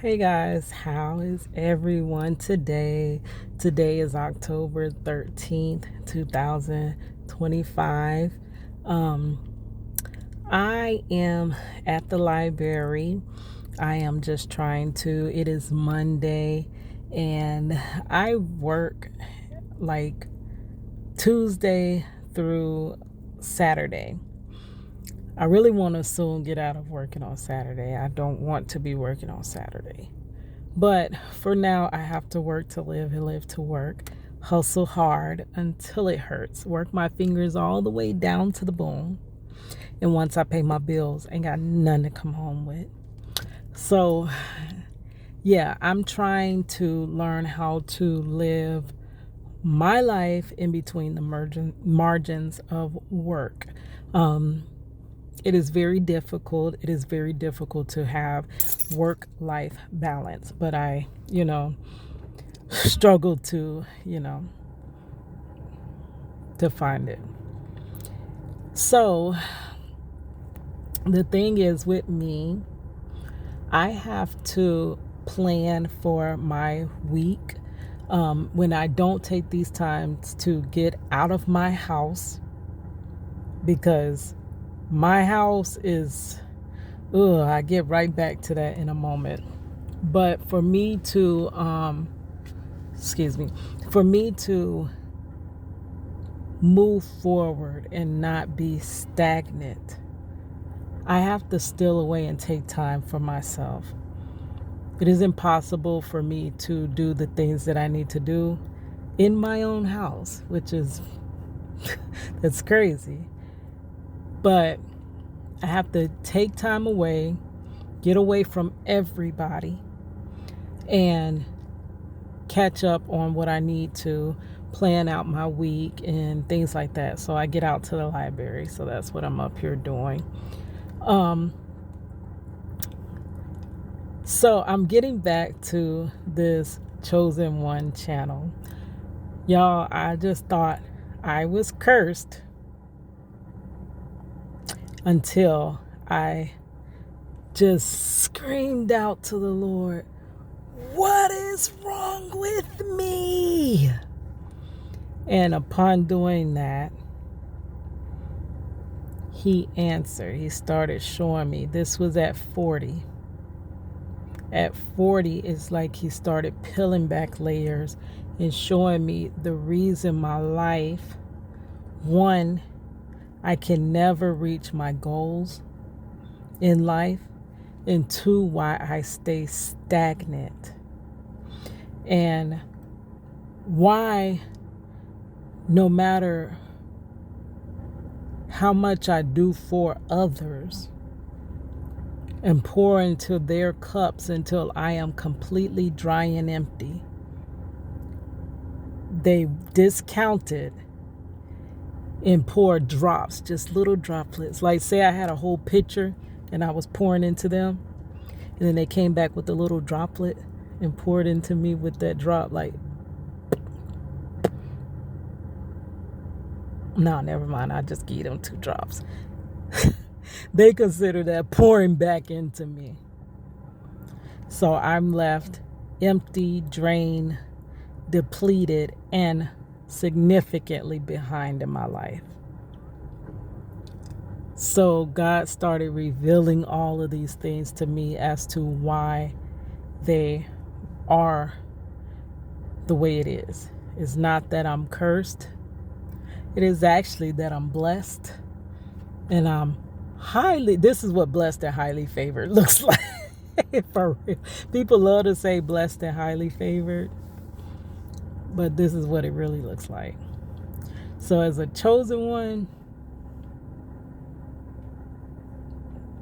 Hey guys, how is everyone today? Today is October 13th, 2025. Um, I am at the library. I am just trying to, it is Monday, and I work like Tuesday through Saturday. I really want to soon get out of working on Saturday. I don't want to be working on Saturday. But for now, I have to work to live and live to work. Hustle hard until it hurts. Work my fingers all the way down to the bone. And once I pay my bills, ain't got none to come home with. So, yeah, I'm trying to learn how to live my life in between the margins of work. Um, it is very difficult. It is very difficult to have work-life balance. But I struggle to find it. So the thing is with me, I have to plan for my week. When I don't take these times to get out of my house, because my house is, I get right back to that in a moment. But for me to, excuse me, for me to move forward and not be stagnant, I have to steal away and take time for myself. It is impossible for me to do the things that I need to do in my own house, which is that's crazy. But I have to take time away, get away from everybody, and catch up on what I need to plan out my week and things like that. So I get out to the library. So that's what I'm up here doing. Um, so I'm getting back to this Chosen One channel. Y'all, I just thought I was cursed until I just screamed out to the Lord, "What is wrong with me?" And upon doing that, he answered. He started showing me. This was at 40. At 40, it's like he started peeling back layers and showing me the reason my life, one, I can never reach my goals in life, and two, why I stay stagnant, and why no matter how much I do for others and pour into their cups until I am completely dry and empty, they discount it and pour drops, just little droplets. Like, say I had a whole pitcher and I was pouring into them, and then they came back with a little droplet and poured into me with that drop. Like, no, never mind. I just gave them 2 drops. They consider that pouring back into me. So I'm left empty, drained, depleted, and significantly behind in my life. So God started revealing all of these things to me as to why they are the way it is. It's not that I'm cursed. It is actually that I'm blessed, and I'm this is what blessed and highly favored looks like. For real. People love to say blessed and highly favored, but this is what it really looks like. So as a chosen one,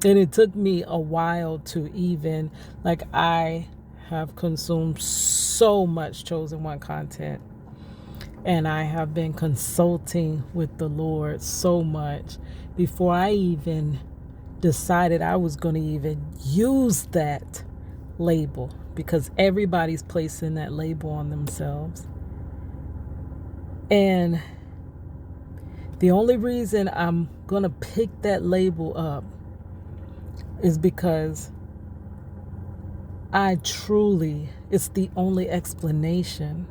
and it took me a while to even, like, I have consumed so much chosen one content, and I have been consulting with the Lord so much before I even decided I was going to even use that label, because everybody's placing that label on themselves. And the only reason I'm going to pick that label up is because It's the only explanation.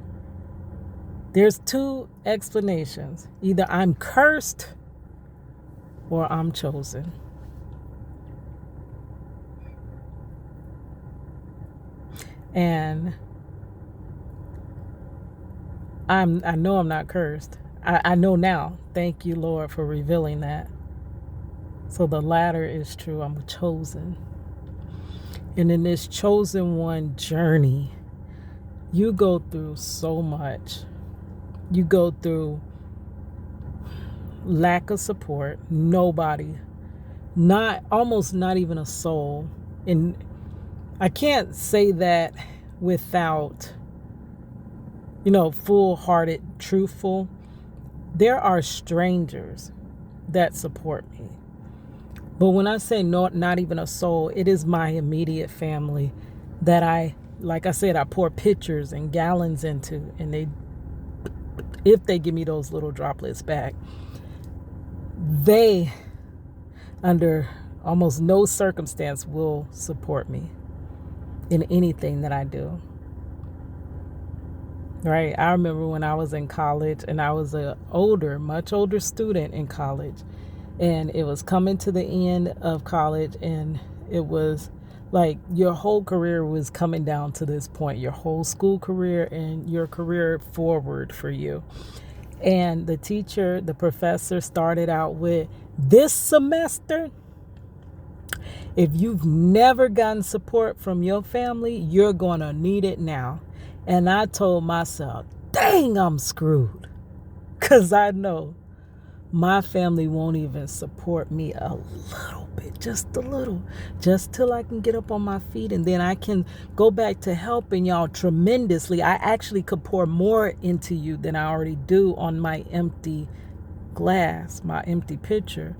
There's two explanations. Either I'm cursed or I'm chosen. And I know I'm not cursed. I know now. Thank you, Lord, for revealing that. So the latter is true. I'm chosen. And in this chosen one journey, you go through so much. You go through lack of support, nobody, almost not even a soul. And I can't say that without, full-hearted, truthful. There are strangers that support me. But when I say not even a soul, it is my immediate family that like I said, I pour pitchers and gallons into, and if they give me those little droplets back, they, under almost no circumstance, will support me in anything that I do. Right? I remember when I was in college, and I was much older student in college, and it was coming to the end of college, and it was like your whole career was coming down to this point, your whole school career and your career forward for you. And the professor started out with, this semester, if you've never gotten support from your family, you're going to need it now. And I told myself, dang, I'm screwed. Because I know my family won't even support me a little bit, just a little, just till I can get up on my feet, and then I can go back to helping y'all tremendously. I actually could pour more into you than I already do on my empty glass, my empty pitcher,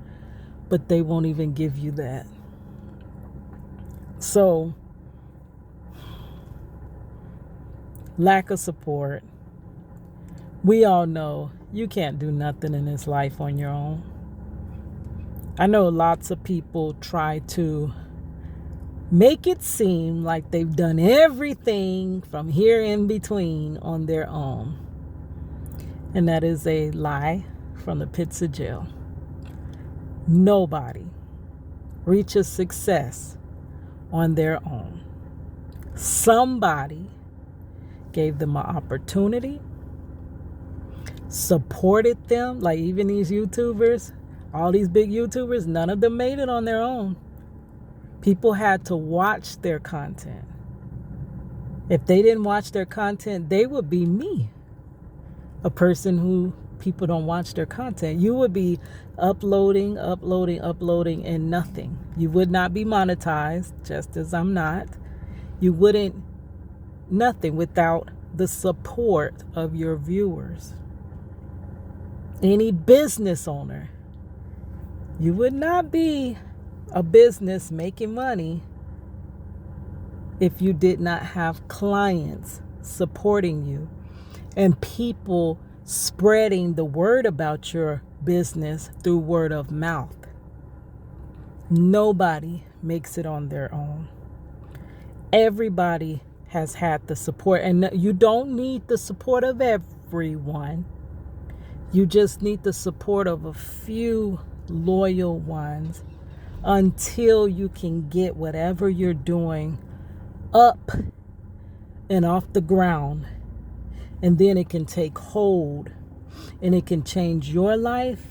but they won't even give you that. So, lack of support. We all know you can't do nothing in this life on your own. I know lots of people try to make it seem like they've done everything from here in between on their own. And that is a lie from the pits of jail. Nobody reaches success on their own. Somebody gave them an opportunity, supported them, like even these YouTubers, all these big YouTubers, none of them made it on their own. People had to watch their content. If they didn't watch their content, they would be me, a person who people don't watch their content. You would be uploading, and nothing. You would not be monetized, just as I'm not. You wouldn't, nothing without the support of your viewers. Any business owner, you would not be a business making money if you did not have clients supporting you and people spreading the word about your business through word of mouth. Nobody makes it on their own. Everybody has had the support, and you don't need the support of everyone. You just need the support of a few loyal ones until you can get whatever you're doing up and off the ground. And then it can take hold and it can change your life.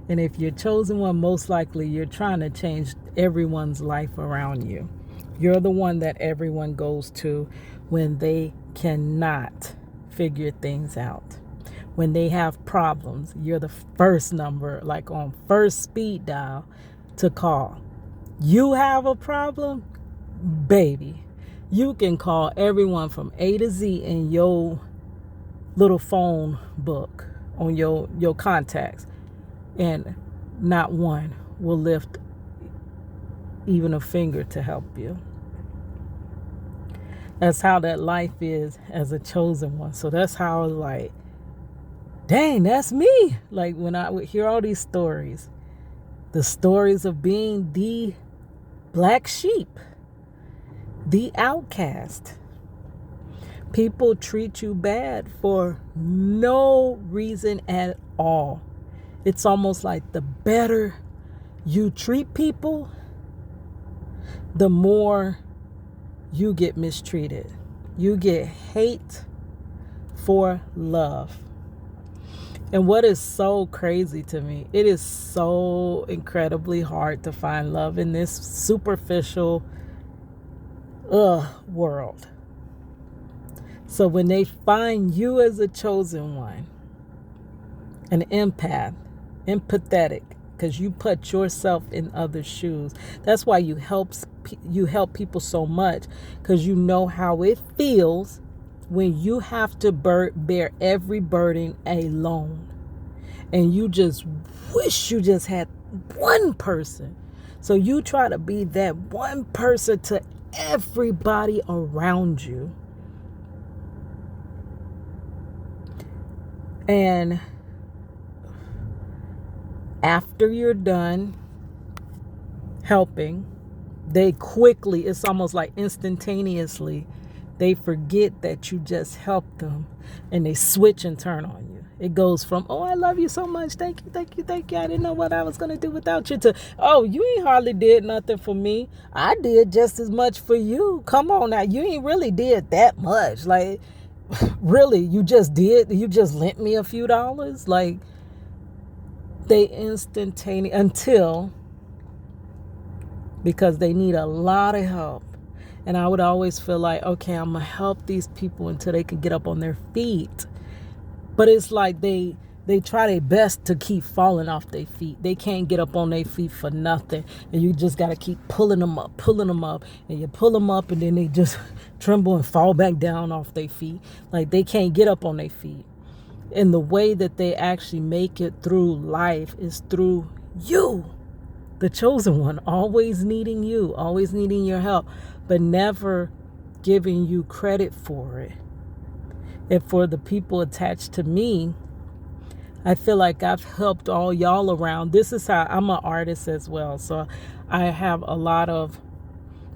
And if you're chosen one, most likely you're trying to change everyone's life around you. You're the one that everyone goes to when they cannot figure things out. When they have problems, you're the first number, like on first speed dial, to call. You have a problem, baby. You can call everyone from A to Z in your little phone book on your contacts, and not one will lift even a finger to help you. That's how that life is as a chosen one. So that's how I was like, dang, that's me. Like when I would hear all these stories, the stories of being the black sheep, the outcast. People treat you bad for no reason at all. It's almost like the better you treat people, the more you get mistreated. You get hate for love. And what is so crazy to me, it is so incredibly hard to find love in this superficial world. So when they find you as a chosen one, an empath, empathetic, because you put yourself in others' shoes. That's why you help people so much, because you know how it feels when you have to bear every burden alone. And you just wish you just had one person. So you try to be that one person to everybody around you. And after you're done helping, they quickly, it's almost like instantaneously, they forget that you just helped them and they switch and turn on you. It goes from, oh, I love you so much. Thank you, thank you, thank you. I didn't know what I was going to do without you, to, oh, you ain't hardly did nothing for me. I did just as much for you. Come on now. You ain't really did that much. Like, really, you just lent me a few dollars. Like, they until, because they need a lot of help. And I would always feel like, okay, I'm going to help these people until they can get up on their feet. But it's like they try their best to keep falling off their feet. They can't get up on their feet for nothing. And you just got to keep pulling them up. And you pull them up and then they just tremble and fall back down off their feet. Like they can't get up on their feet. And the way that they actually make it through life is through you, the chosen one, always needing you, always needing your help, but never giving you credit for it. And for the people attached to me, I feel like I've helped all y'all around. This is how I'm an artist as well. So I have a lot of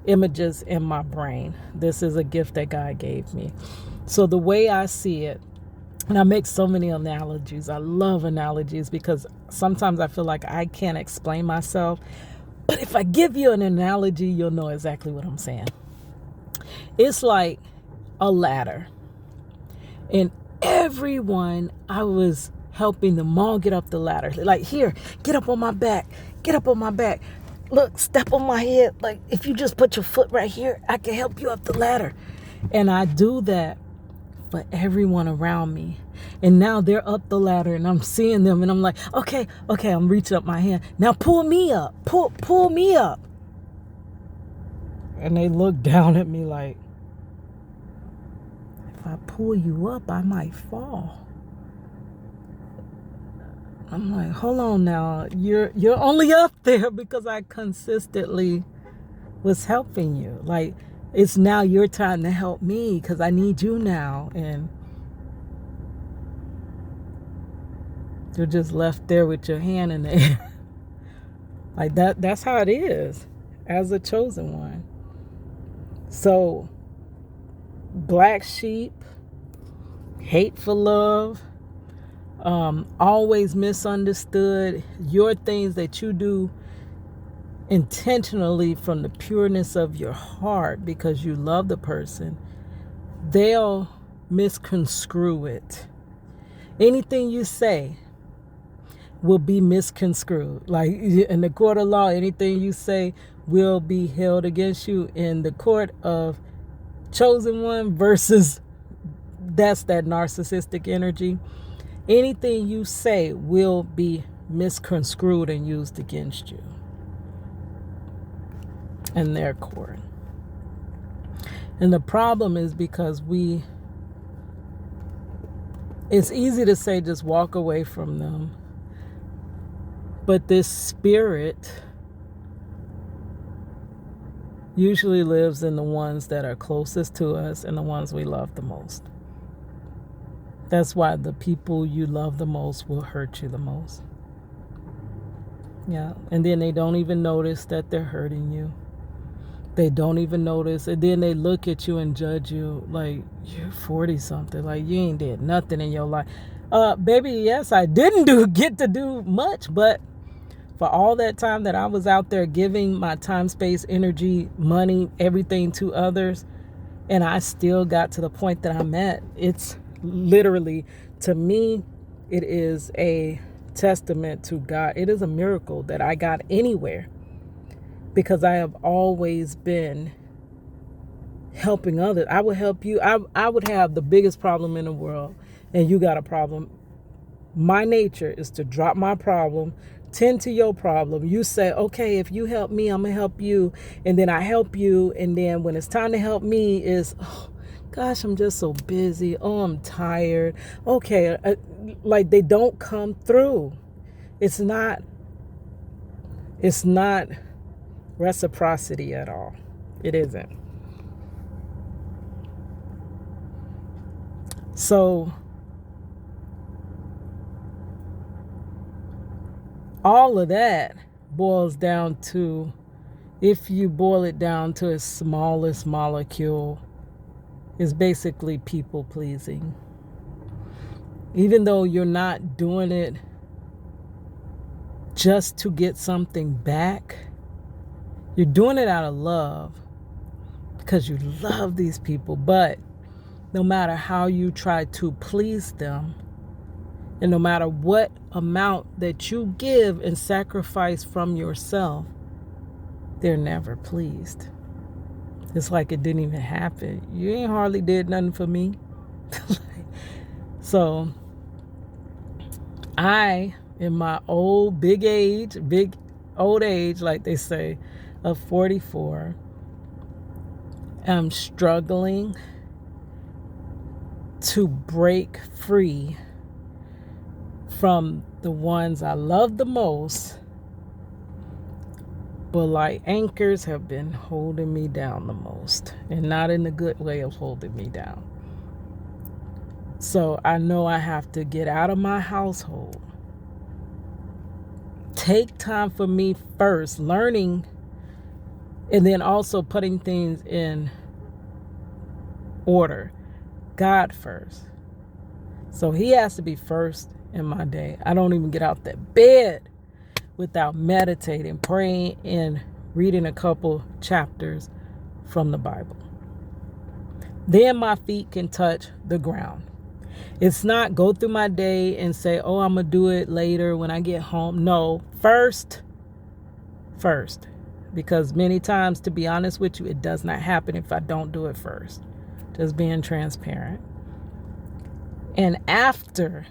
images in my brain. This is a gift that God gave me. So the way I see it, and I make so many analogies. I love analogies because sometimes I feel like I can't explain myself. But if I give you an analogy, you'll know exactly what I'm saying. It's like a ladder. And everyone, I was helping them all get up the ladder. Like, here, get up on my back. Get up on my back. Look, step on my head. Like, if you just put your foot right here, I can help you up the ladder. And I do that for everyone around me. And now they're up the ladder and I'm seeing them and I'm like, okay, I'm reaching up my hand. Now pull me up. Pull me up. And they look down at me like, if I pull you up, I might fall. I'm like, hold on now. You're only up there because I consistently was helping you. Like, it's now your time to help me because I need you now. And you're just left there with your hand in the air. Like that's how it is as a chosen one. So, black sheep, hateful love, always misunderstood, your things that you do intentionally from the pureness of your heart because you love the person, they'll misconstrue it. Anything you say will be misconstrued. Like in the court of law, anything you say will be held against you. In the court of chosen one versus that's that narcissistic energy, anything you say will be misconstrued and used against you in their court. And the problem is because it's easy to say just walk away from them, but this spirit usually lives in the ones that are closest to us and the ones we love the most. That's why the people you love the most will hurt you the most. Yeah, and then they don't even notice that they're hurting you. They don't even notice. And then they look at you and judge you like you're 40 something. Like you ain't did nothing in your life. Baby, yes, I didn't get to do much, but for all that time that I was out there giving my time, space, energy, money, everything to others, and I still got to the point that I'm at, it's literally, to me, it is a testament to God. It is a miracle that I got anywhere, because I have always been helping others. I would help you. I would have the biggest problem in the world, and you got a problem. My nature is to drop my problem, tend to your problem. You say, okay, if you help me, I'm going to help you. And then I help you. And then when it's time to help me is, oh, gosh, I'm just so busy. Oh, I'm tired. Okay. Like they don't come through. It's not reciprocity at all. It isn't. So all of that boils down to, if you boil it down to its smallest molecule, is basically people pleasing. Even though you're not doing it just to get something back, you're doing it out of love because you love these people. But no matter how you try to please them, and no matter what amount that you give and sacrifice from yourself, they're never pleased. It's like it didn't even happen. You ain't hardly did nothing for me. So I, in my big old age, like they say, of 44, am struggling to break free from the ones I love the most, but like anchors have been holding me down the most, and not in a good way of holding me down. So I know I have to get out of my household, take time for me first, learning, and then also putting things in order. God first. So he has to be first in my day. I don't even get out that bed without meditating, praying, and reading a couple chapters from the Bible. Then my feet can touch the ground. It's not go through my day and say, oh, I'm going to do it later when I get home. No, first. Because many times, to be honest with you, it does not happen if I don't do it first. Just being transparent. And after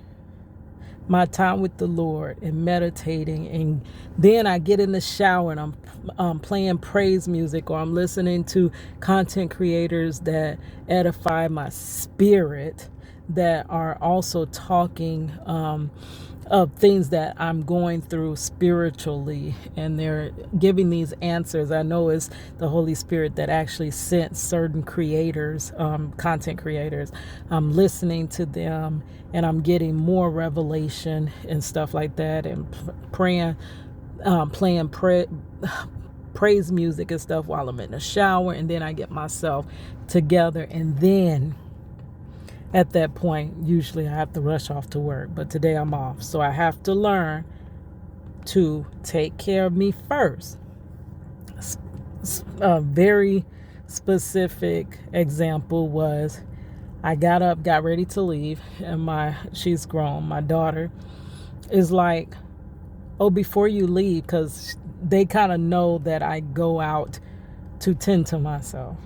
my time with the Lord and meditating, and then I get in the shower and I'm playing praise music, or I'm listening to content creators that edify my spirit, that are also talking of things that I'm going through spiritually, and they're giving these answers. I know it's the Holy Spirit that actually sent certain creators, content creators. I'm listening to them, and I'm getting more revelation and stuff like that, and praying, playing praise music and stuff while I'm in the shower, and then I get myself together, and then at that point, usually I have to rush off to work, but today I'm off. So I have to learn to take care of me first. A very specific example was I got up, got ready to leave, and she's grown. My daughter is like, oh, before you leave, because they kind of know that I go out to tend to myself.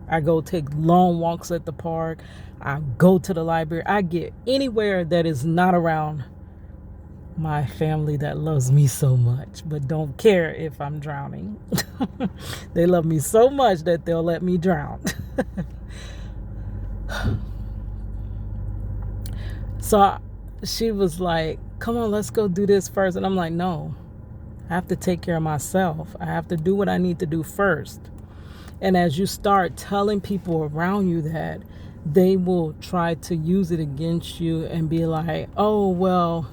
I go take long walks at the park. I go to the library. I get anywhere that is not around my family that loves me so much, but don't care if I'm drowning. They love me so much that they'll let me drown. So she was like, come on, let's go do this first. And I'm like, no, I have to take care of myself. I have to do what I need to do first. And as you start telling people around you that, they will try to use it against you and be like, oh, well,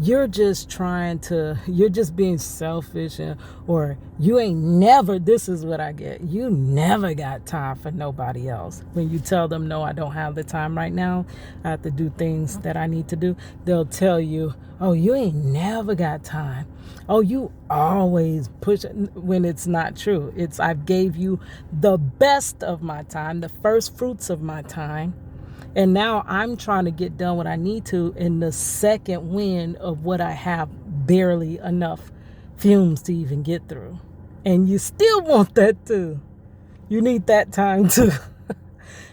you're just you're just being selfish, or you ain't never, this is what I get, you never got time for nobody else. When you tell them, no, I don't have the time right now, I have to do things that I need to do, they'll tell you, oh, you ain't never got time. Oh, you always push it, when it's not true. It's, I gave you the best of my time, the first fruits of my time. And now I'm trying to get done what I need to in the second wind of what I have barely enough fumes to even get through. And you still want that too. You need that time too.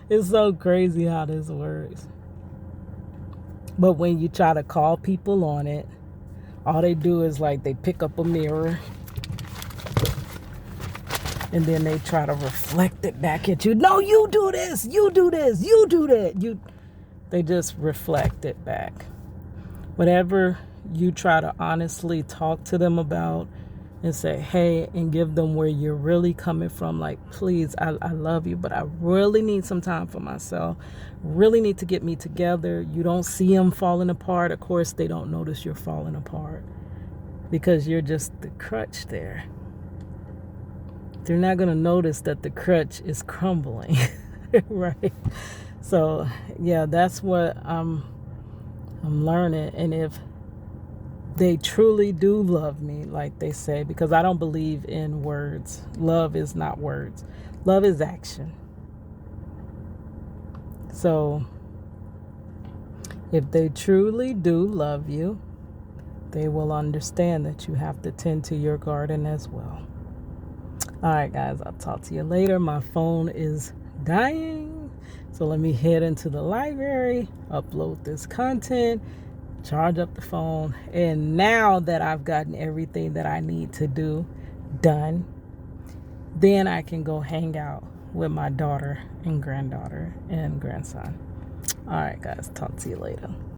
It's so crazy how this works. But when you try to call people on it, all they do is like they pick up a mirror and then they try to reflect it back at you. No, you do this, you do this, you do that. They just reflect it back. Whatever you try to honestly talk to them about and say, hey, and give them where you're really coming from. Like, please, I love you, but I really need some time for myself. Really need to get me together. You don't see them falling apart. Of course, they don't notice you're falling apart because you're just the crutch there. They're not going to notice that the crutch is crumbling, right? So, yeah, that's what I'm learning. And if they truly do love me, like they say, because I don't believe in words. Love is not words. Love is action. So, if they truly do love you, they will understand that you have to tend to your garden as well. All right, guys, I'll talk to you later. My phone is dying. So let me head into the library, upload this content, charge up the phone. And now that I've gotten everything that I need to do done, then I can go hang out with my daughter and granddaughter and grandson. All right, guys, talk to you later.